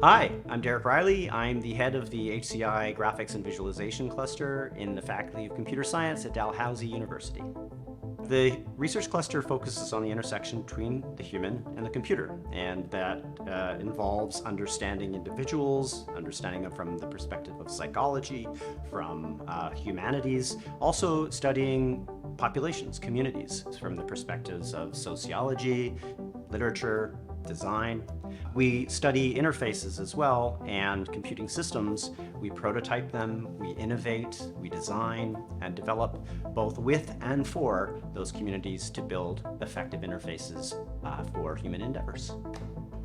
Hi, I'm Derek Riley. I'm the head of the HCI Graphics and Visualization Cluster in the Faculty of Computer Science at Dalhousie University. The research cluster focuses on the intersection between the human and the computer, and that involves understanding individuals, understanding them from the perspective of psychology, from humanities, also studying populations, communities, from the perspectives of sociology, literature, design. We study interfaces as well and computing systems. We prototype them, we innovate, we design and develop both with and for those communities to build effective interfaces for human endeavors.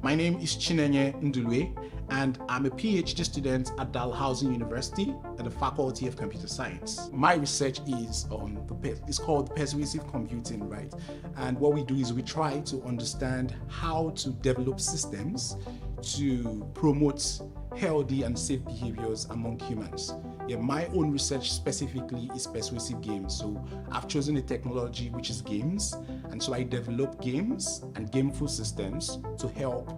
My name is Chinenye Ndulwe, and I'm a PhD student at Dalhousie University at the Faculty of Computer Science. My research is on it's called persuasive computing, right? And what we do is we try to understand how to develop systems to promote healthy and safe behaviors among humans. My own research specifically is persuasive games. So I've chosen a technology which is games, and so I develop games and gameful systems to help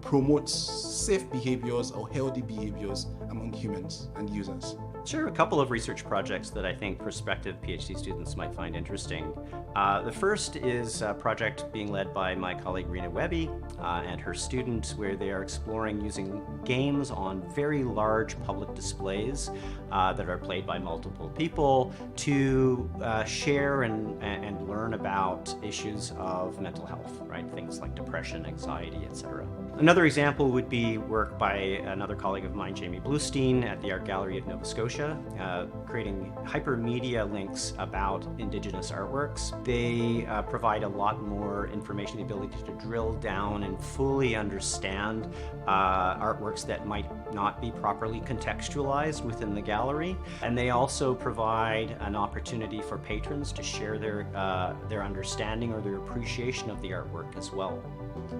promote safe behaviors or healthy behaviors among humans and users. Sure, a couple of research projects that I think prospective PhD students might find interesting. The first is a project being led by my colleague Rena Webby and her student, where they are exploring using games on very large public displays that are played by multiple people to share and learn about issues of mental health, right? Things like depression, anxiety, etc. Another example would be work by another colleague of mine, Jamie Bluestein, at the Art Gallery of Nova Scotia, creating hypermedia links about Indigenous artworks. They provide a lot more information, the ability to drill down and fully understand artworks that might not be properly contextualized within the gallery. And they also provide an opportunity for patrons to share their understanding or their appreciation of the artwork as well.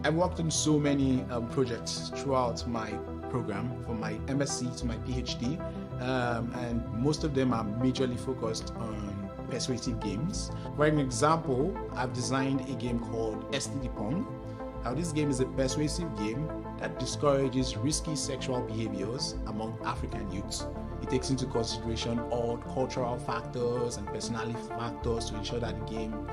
I've worked on so many projects throughout my program, from my MSc to my PhD, and most of them are majorly focused on persuasive games. For an example, I've designed a game called STD Pong. Now, this game is a persuasive game that discourages risky sexual behaviors among African youths. It takes into consideration all cultural factors and personality factors to ensure that the game,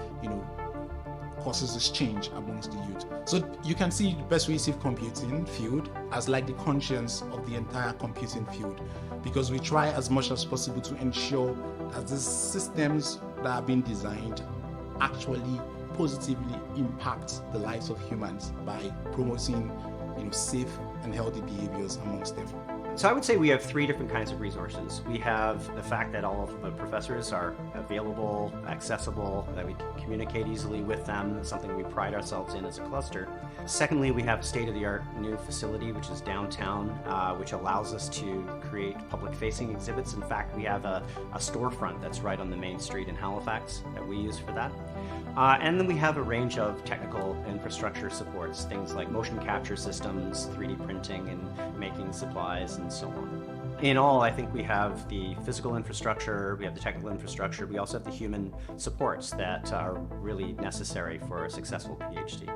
causes this change amongst the youth. So you can see the persuasive computing field as like the conscience of the entire computing field, because we try as much as possible to ensure that the systems that are being designed actually positively impact the lives of humans by promoting safe and healthy behaviors amongst them. So I would say we have three different kinds of resources. We have the fact that all of the professors are available, accessible, that we can communicate easily with them, something we pride ourselves in as a cluster. Secondly, we have a state-of-the-art new facility, which is downtown, which allows us to create public-facing exhibits. In fact, we have a storefront that's right on the main street in Halifax that we use for that. And then we have a range of technical infrastructure supports, things like motion capture systems, 3D printing, and making supplies, and so on. In all, I think we have the physical infrastructure, we have the technical infrastructure, we also have the human supports that are really necessary for a successful PhD.